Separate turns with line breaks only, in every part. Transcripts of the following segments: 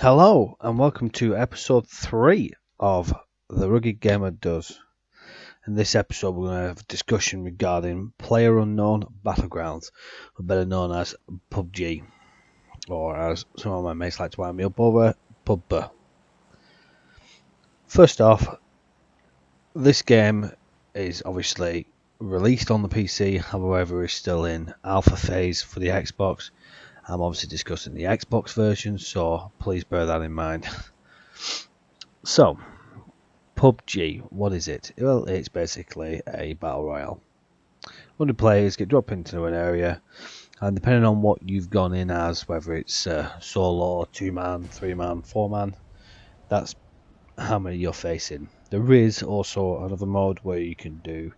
Hello and welcome to episode 3 of The Rugged Gamer Does. In this episode we're going to have a discussion regarding Playerunknown Battlegrounds, or better known as PUBG, or as some of my mates like to wind me up over, PUBG. First off, this game is obviously released on the PC, however is still in alpha phase for the Xbox. I'm obviously discussing the Xbox version, so please bear that in mind. So, PUBG, what is it? Well, it's basically a battle royale. 100 players get dropped into an area, and depending on what you've gone in as, whether it's solo, 2-man, 3-man, 4-man, that's how many you're facing. There is also another mode where you can do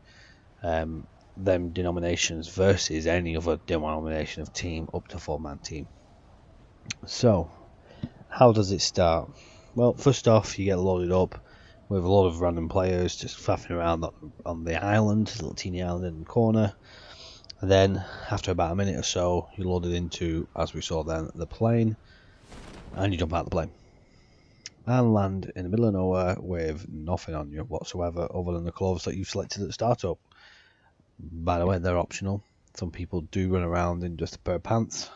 them denominations versus any other denomination of team up to 4-man team. So, how does it start? Well, first off, you get loaded up with a lot of random players just faffing around on the island, a little teeny island in the corner. And then, after about a minute or so, you're loaded into, as we saw then, the plane, and you jump out of the plane. And land in the middle of nowhere with nothing on you whatsoever other than the clothes that you've selected at the startup. By the way, they're optional. Some people do run around in just a pair of pants.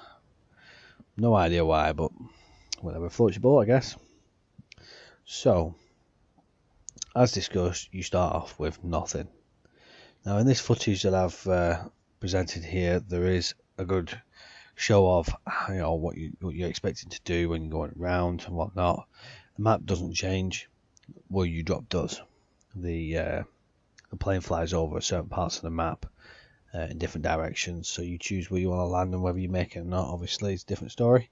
No idea why, but whatever floats your boat, I guess. So, as discussed, you start off with nothing. Now, in this footage that I've presented here, there is a good show of what you're expecting to do when you're going around and whatnot. The map doesn't change, where you drop does. The plane flies over certain parts of the map in different directions, so you choose where you want to land, and whether you make it or not, obviously, it's a different story.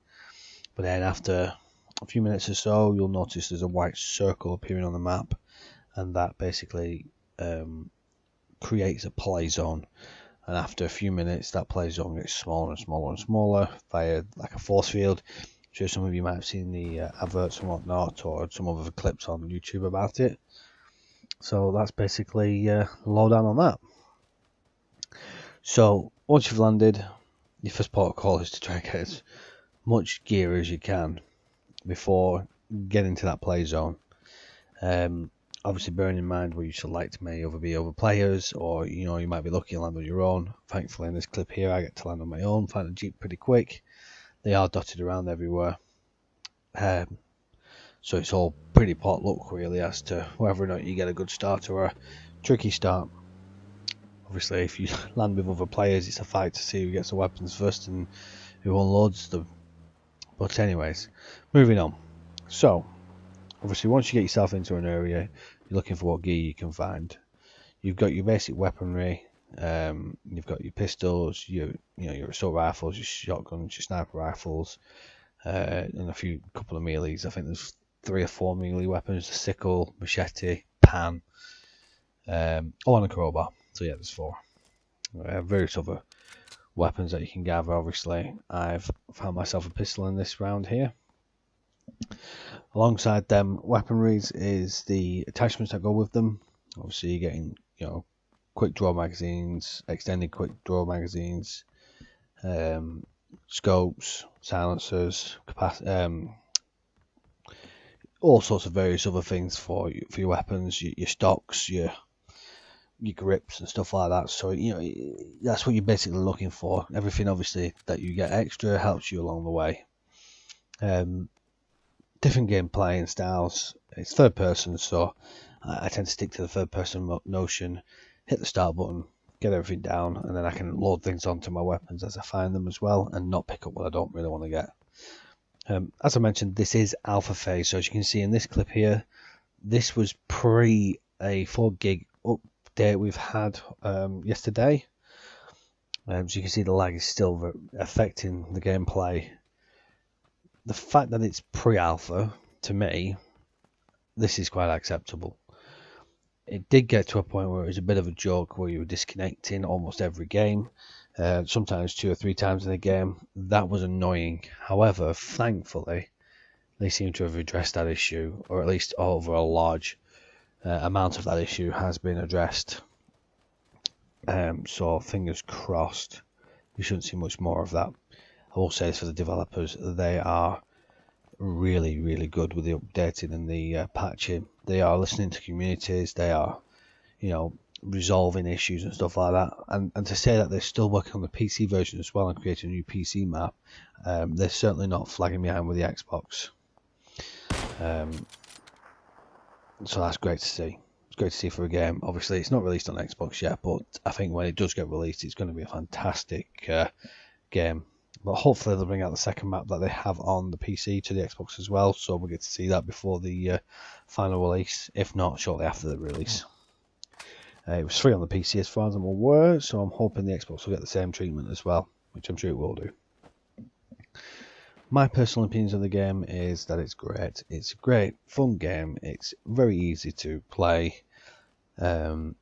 But then after a few minutes or so, you'll notice there's a white circle appearing on the map, and that basically creates a play zone. And after a few minutes, that play zone gets smaller and smaller and smaller via like a force field. I'm sure some of you might have seen the adverts and whatnot, or some other clips on YouTube about it. So that's basically the lowdown on that. So once you've landed, your first port of call is to try and get as much gear as you can before getting to that play zone. Obviously, bearing in mind where you select may either be other players, or you might be lucky to land on your own. Thankfully, in this clip here, I get to land on my own, find a jeep pretty quick. They are dotted around everywhere, so it's all pretty potluck really as to whether or not you get a good start or a tricky start. Obviously, if you land with other players, it's a fight to see who gets the weapons first and who unloads them. But anyways, moving on. So, obviously, once you get yourself into an area, you're looking for what gear you can find. You've got your basic weaponry. You've got your pistols, your assault rifles, your shotguns, your sniper rifles, and a couple of melees. I think there's 3 or 4 melee weapons: the sickle, machete, pan, and a crowbar. So yeah, there's 4. Various other weapons that you can gather. Obviously, I've found myself a pistol in this round here. Alongside them weaponries is the attachments that go with them. Obviously, you're getting quick draw magazines, extended quick draw magazines, scopes, silencers, all sorts of various other things for your weapons, your stocks, your grips and stuff like that. So that's what you're basically looking for. Everything obviously that you get extra helps you along the way. Different gameplay and styles. It's third person, so I tend to stick to the third person notion. Hit the start button, get everything down, and then I can load things onto my weapons as I find them as well, and not pick up what I don't really want to get. As I mentioned, this is alpha phase, so as you can see in this clip here, this was pre a 4 gig update we've had yesterday. So you can see the lag is still affecting the gameplay. The fact that it's pre-alpha, to me, this is quite acceptable. It did get to a point where it was a bit of a joke, where you were disconnecting almost every game, sometimes 2 or 3 times in a game. That was annoying. However, thankfully, they seem to have addressed that issue, or at least over a large amount of that issue has been addressed. So fingers crossed, we shouldn't see much more of that. I will say this for the developers, they are really, really good with the updating and the patching. They are listening to communities. They are, resolving issues and stuff like that. And to say that they're still working on the PC version as well and creating a new PC map, they're certainly not flagging behind with the Xbox. So that's great to see. It's great to see for a game. Obviously, it's not released on Xbox yet, but I think when it does get released, it's going to be a fantastic game. But hopefully they'll bring out the second map that they have on the PC to the Xbox as well, so we'll get to see that before the final release, if not shortly after the release. It was free on the PC as far as I'm aware, so I'm hoping the Xbox will get the same treatment as well, which I'm sure it will do. My personal opinions of the game is that it's great. It's a great, fun game. It's very easy to play. You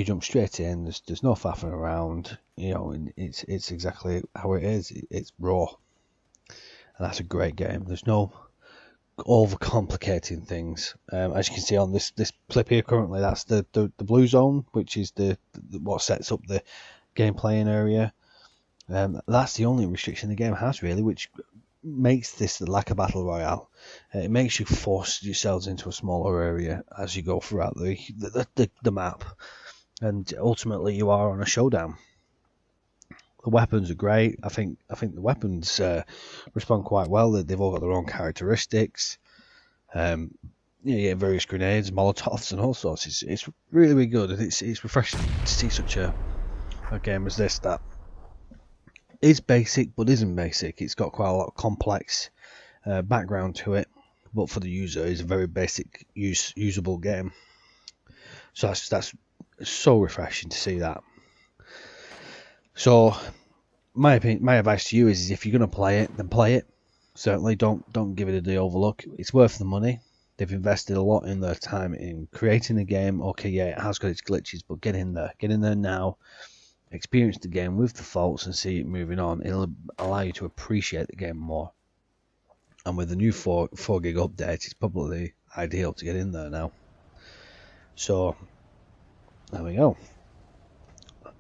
jump straight in. There's no faffing around. It's exactly how it is. It's raw, and that's a great game. There's no overcomplicating things. As you can see on this clip here currently, that's the blue zone, which is the what sets up the game playing area. That's the only restriction the game has really, which makes this like a battle royale. It makes you force yourselves into a smaller area as you go throughout the map, and ultimately you are on a showdown. The weapons are great. I think the weapons respond quite well. They've all got their own characteristics. You get various grenades, molotovs, and all sorts. It's really, really good, and it's refreshing to see such a game as this that is basic but isn't basic. It's got quite a lot of complex background to it, but for the user, it's a very basic, usable game. So that's so refreshing to see that. So my advice to you is if you're going to play it, then play it. Certainly don't give it a overlook. It's worth the money. They've invested a lot in their time in creating the game. Okay, yeah, it has got its glitches, but get in there now. Experience the game with the faults and see it moving on. It'll allow you to appreciate the game more. And with the new 4 gig update, it's probably ideal to get in there now. So there we go.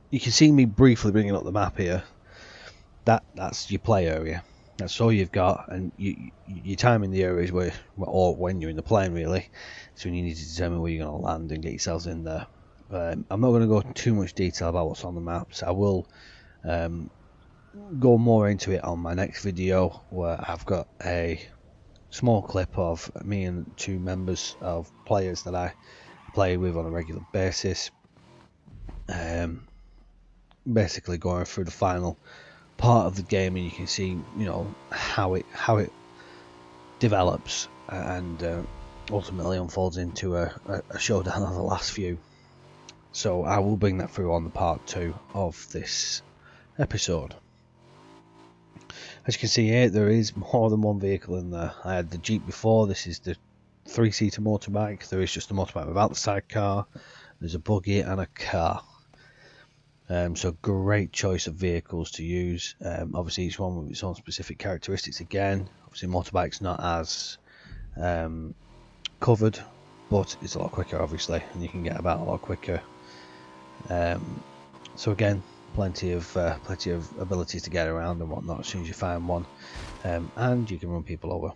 You can see me briefly bringing up the map here. That's your play area. That's all you've got, and your time in the areas or when you're in the plane really. So when you need to determine where you're going to land and get yourselves in there. I'm not going to go into too much detail about what's on the maps. I will go more into it on my next video, where I've got a small clip of me and 2 members of players that I play with on a regular basis. Basically going through the final part of the game, and you can see how it develops and ultimately unfolds into a showdown of the last few. So I will bring that through on the part 2 of this episode. As you can see here, there is more than one vehicle in there. I had the Jeep before. This is the 3-seater motorbike. There is just a motorbike without the sidecar. There's a buggy and a car. So great choice of vehicles to use. Obviously each one with its own specific characteristics again. Obviously motorbike's not as covered, but it's a lot quicker obviously, and you can get about a lot quicker. So again, plenty of abilities to get around and whatnot as soon as you find one, and you can run people over.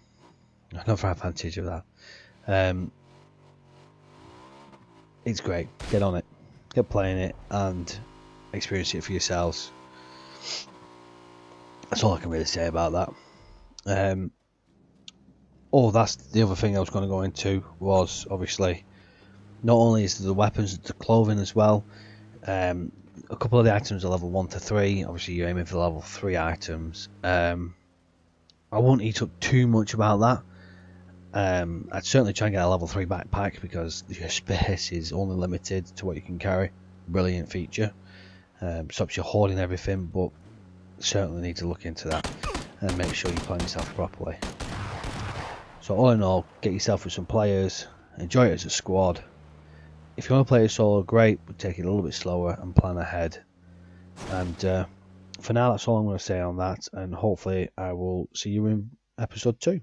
Another advantage of that. It's great. Get on it, get playing it, and experience it for yourselves. That's all I can really say about that. That's the other thing I was going to go into, was obviously not only is the weapons, the clothing as well. A couple of the items are level 1 to 3. Obviously you're aiming for level 3 items. I won't eat up too much about that. I'd certainly try and get a level 3 backpack, because your space is only limited to what you can carry. Brilliant feature. Stops you hoarding everything, but certainly need to look into that and make sure you plan yourself properly. So all in all, get yourself with some players, enjoy it as a squad. If you want to play it solo, great, but take it a little bit slower and plan ahead. And for now, that's all I'm going to say on that, and hopefully I will see you in episode 2.